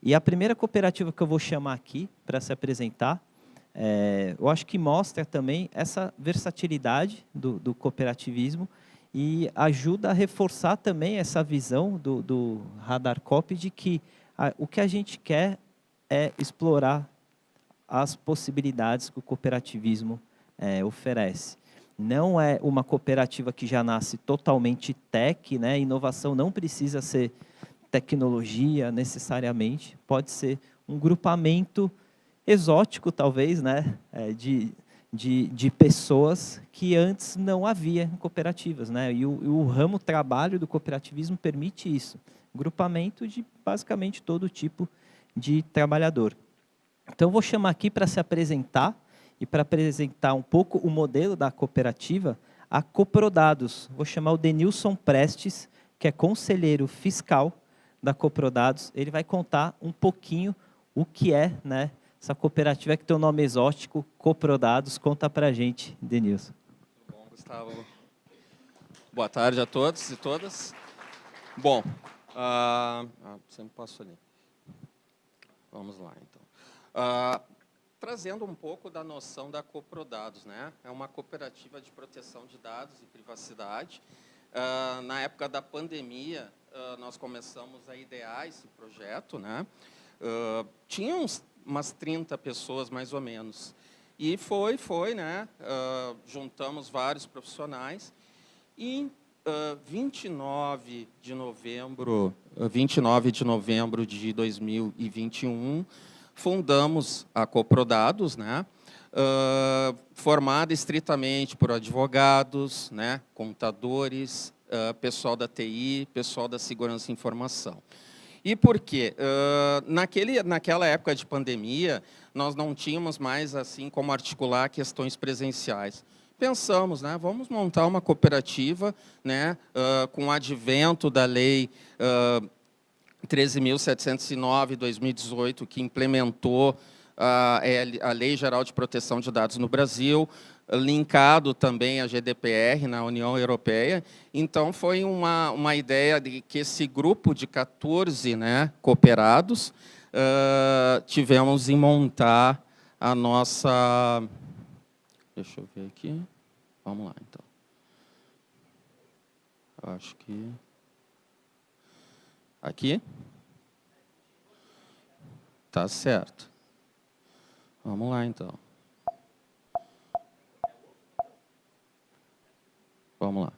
E a primeira cooperativa que eu vou chamar aqui para se apresentar, eu acho que mostra também essa versatilidade do cooperativismo e ajuda a reforçar também essa visão do Radar Coop de que o que a gente quer é explorar as possibilidades que o cooperativismo oferece. Não é uma cooperativa que já nasce totalmente tech, né? Inovação não precisa ser tecnologia necessariamente, pode ser um grupamento exótico, talvez, né? De pessoas que antes não havia em cooperativas, né? E o ramo trabalho do cooperativismo permite isso, grupamento de basicamente todo tipo de trabalhador. Então, vou chamar aqui para se apresentar e para apresentar um pouco o modelo da cooperativa, a Coprodados. Vou chamar o Denilson Prestes, que é conselheiro fiscal da Coprodados. Ele vai contar um pouquinho o que é, né, essa cooperativa que tem um nome exótico, Coprodados. Conta para a gente, Denilson. Tudo bom, Gustavo? Boa tarde a todos e todas. Bom, sempre passo ali. Vamos lá, então. Trazendo um pouco da noção da Coprodados, né? É uma cooperativa de proteção de dados e privacidade. Na época da pandemia, nós começamos a idear esse projeto, né? Tinha umas 30 pessoas, mais ou menos. E foi, né? Juntamos vários profissionais. E em 29 de novembro de 2021, fundamos a Coprodados, né? Formada estritamente por advogados, né? Contadores, pessoal da TI, pessoal da segurança e informação. E por quê? Naquela época de pandemia, nós não tínhamos mais assim como articular questões presenciais. Pensamos, né, vamos montar uma cooperativa, né, com o advento da lei 13.709, 2018, que implementou a Lei Geral de Proteção de Dados no Brasil, linkado também à GDPR na União Europeia. Então, foi uma ideia de que esse grupo de 14, né, cooperados tivemos em montar a nossa... Deixa eu ver aqui. Vamos lá, então. Acho que... Aqui? Tá certo. Vamos lá, então. Vamos lá.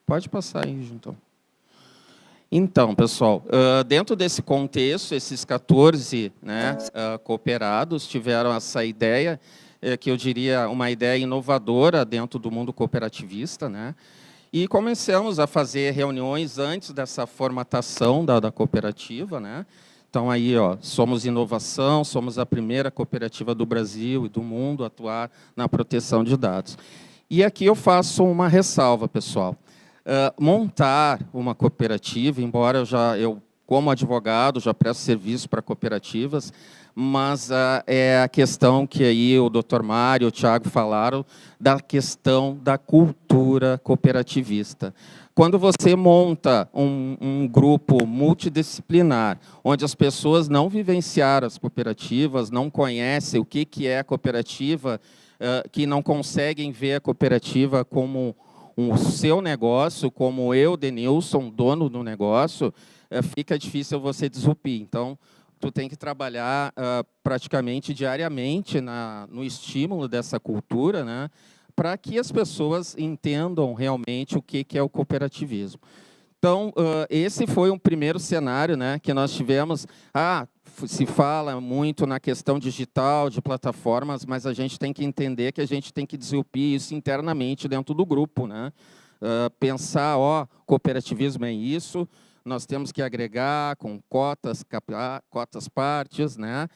Pode passar aí, então. Então, pessoal, dentro desse contexto, esses 14, né, cooperados tiveram essa ideia, que eu diria uma ideia inovadora dentro do mundo cooperativista, né? E começamos a fazer reuniões antes dessa formatação da cooperativa, né? Então, aí, ó, somos inovação, somos a primeira cooperativa do Brasil e do mundo a atuar na proteção de dados. E aqui eu faço uma ressalva, pessoal. Montar uma cooperativa, embora eu, como advogado, já presto serviço para cooperativas, mas é a questão que aí o Dr. Mário e o Thiago falaram, da questão da cultura cooperativista. Quando você monta um grupo multidisciplinar, onde as pessoas não vivenciaram as cooperativas, não conhecem o que é a cooperativa, que não conseguem ver a cooperativa como o seu negócio, como eu, Denilson, dono do negócio, fica difícil você disrupir. Então, tu tem que trabalhar praticamente diariamente no estímulo dessa cultura, né, para que as pessoas entendam realmente o que é o cooperativismo. Então, esse foi um primeiro cenário, né, que nós tivemos. Se fala muito na questão digital, de plataformas, mas a gente tem que entender que a gente tem que disrupir isso internamente dentro do grupo, né? Pensar, cooperativismo é isso, nós temos que agregar com cotas partes, né?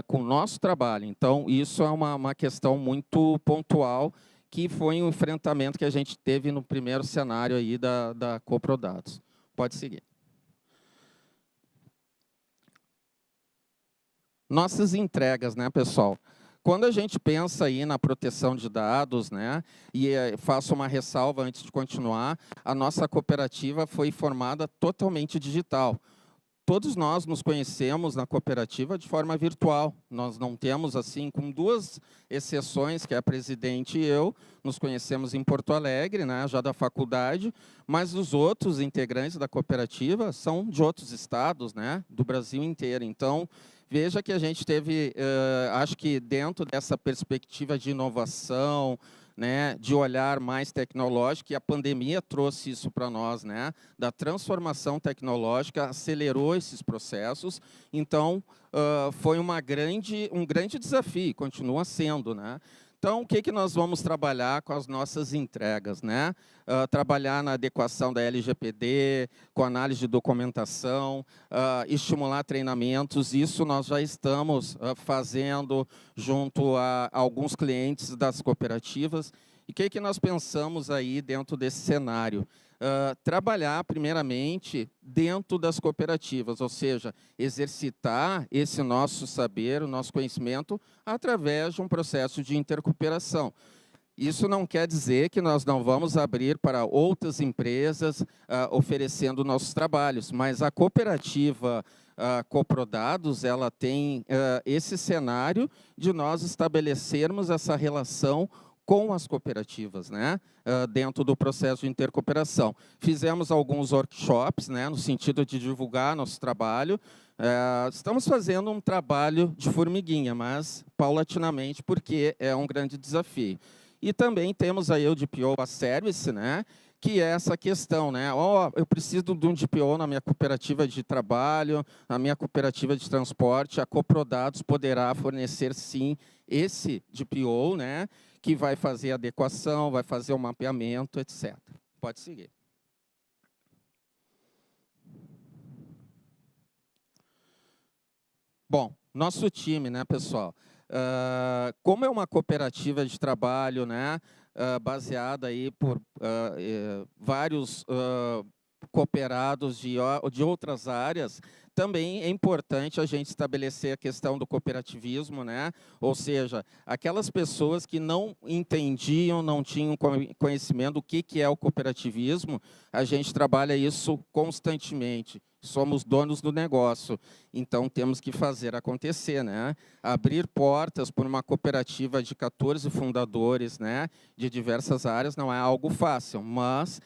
Com o nosso trabalho. Então, isso é uma questão muito pontual, que foi um enfrentamento que a gente teve no primeiro cenário aí da Coprodados. Pode seguir. Nossas entregas, né, pessoal? Quando a gente pensa aí na proteção de dados, né, e faço uma ressalva antes de continuar, a nossa cooperativa foi formada totalmente digital. todos nós nos conhecemos na cooperativa de forma virtual. Nós não temos, assim, com 2 exceções, que é a presidente e eu, nos conhecemos em Porto Alegre, né, já da faculdade, mas os outros integrantes da cooperativa são de outros estados, né, do Brasil inteiro. Então, veja que a gente teve, acho que dentro dessa perspectiva de inovação, né, de olhar mais tecnológico, e a pandemia trouxe isso para nós, né, da transformação tecnológica, acelerou esses processos. Então, foi um grande desafio, continua sendo, né? Então, o que nós vamos trabalhar com as nossas entregas, né? Trabalhar na adequação da LGPD, com análise de documentação, estimular treinamentos. Isso nós já estamos fazendo junto a alguns clientes das cooperativas. E o que nós pensamos aí dentro desse cenário? Trabalhar, primeiramente, dentro das cooperativas, ou seja, exercitar esse nosso saber, o nosso conhecimento, através de um processo de intercooperação. Isso não quer dizer que nós não vamos abrir para outras empresas oferecendo nossos trabalhos, mas a cooperativa Coprodados, ela tem esse cenário de nós estabelecermos essa relação com as cooperativas, né, dentro do processo de intercooperação. Fizemos alguns workshops, né, no sentido de divulgar nosso trabalho. Estamos fazendo um trabalho de formiguinha, mas paulatinamente, porque é um grande desafio. E também temos aí o DPO a Service, né, que é essa questão, né? Eu preciso de um DPO na minha cooperativa de trabalho, na minha cooperativa de transporte. A Coprodados poderá fornecer, sim, esse DPO, né, que vai fazer a adequação, vai fazer o mapeamento, etc. Pode seguir. Bom, nosso time, né, pessoal? Como é uma cooperativa de trabalho, né, baseada aí por vários cooperados de outras áreas, também é importante a gente estabelecer a questão do cooperativismo, né? Ou seja, aquelas pessoas que não entendiam, não tinham conhecimento do que é o cooperativismo, a gente trabalha isso constantemente. Somos donos do negócio, então temos que fazer acontecer, né? Abrir portas por uma cooperativa de 14 fundadores, né, de diversas áreas, não é algo fácil, mas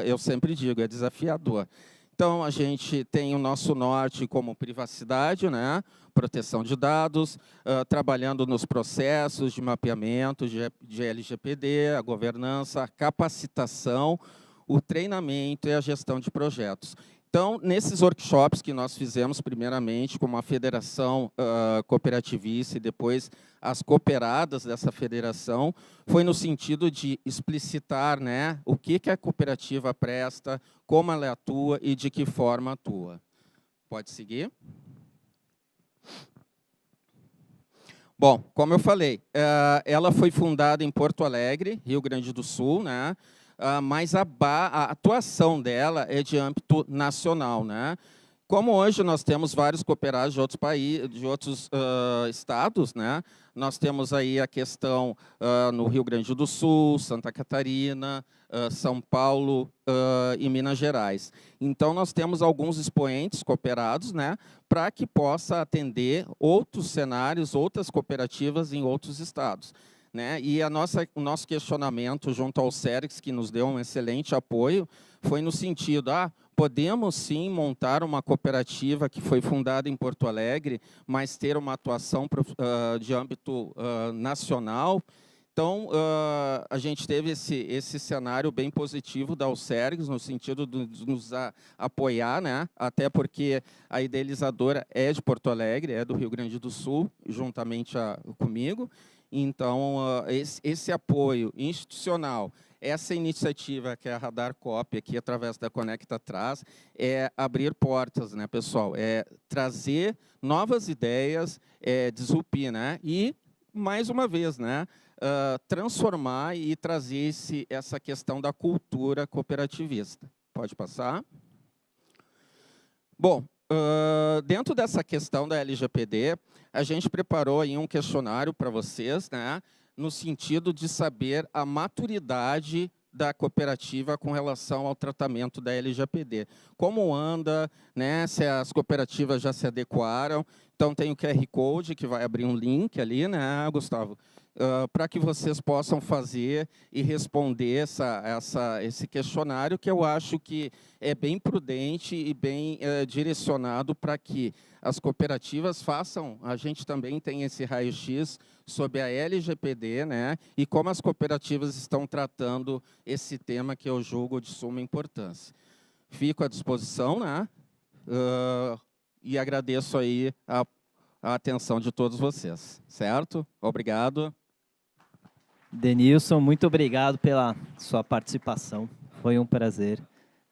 eu sempre digo, é desafiador. Então, a gente tem o nosso norte como privacidade, né, proteção de dados, trabalhando nos processos de mapeamento, de LGPD, a governança, a capacitação, o treinamento e a gestão de projetos. Então, nesses workshops que nós fizemos, primeiramente, com uma federação cooperativista e depois as cooperadas dessa federação, foi no sentido de explicitar, né, o que a cooperativa presta, como ela atua e de que forma atua. Pode seguir. Bom, como eu falei, ela foi fundada em Porto Alegre, Rio Grande do Sul, né? Mas a atuação dela é de âmbito nacional, né? Como hoje nós temos vários cooperados de outros países, de outros estados, né? Nós temos aí a questão no Rio Grande do Sul, Santa Catarina, São Paulo e Minas Gerais. Então, nós temos alguns expoentes cooperados, né, para que possa atender outros cenários, outras cooperativas em outros estados. Né? E o nosso questionamento junto ao SERGS, que nos deu um excelente apoio, foi no sentido, podemos sim montar uma cooperativa que foi fundada em Porto Alegre, mas ter uma atuação de âmbito nacional. Então, a gente teve esse cenário bem positivo da USERGS, no sentido de nos apoiar, né? Até porque a idealizadora é de Porto Alegre, é do Rio Grande do Sul, juntamente comigo. Então, esse apoio institucional, essa iniciativa que a Radar Cop, aqui através da Conecta traz, é abrir portas, né, pessoal? É trazer novas ideias, disrupir, né? E, mais uma vez, né, transformar e trazer essa questão da cultura cooperativista. Pode passar. Bom, dentro dessa questão da LGPD, a gente preparou aí um questionário para vocês, né, no sentido de saber a maturidade da cooperativa com relação ao tratamento da LGPD. Como anda, né, se as cooperativas já se adequaram. Então, tem o QR Code, que vai abrir um link ali, né, Gustavo? Para que vocês possam fazer e responder esse questionário, que eu acho que é bem prudente e bem direcionado para que as cooperativas façam. A gente também tem esse raio-x sobre a LGPD, né, e como as cooperativas estão tratando esse tema que eu julgo de suma importância. Fico à disposição, né, e agradeço aí a atenção de todos vocês, certo? Obrigado. Denilson, muito obrigado pela sua participação. Foi um prazer.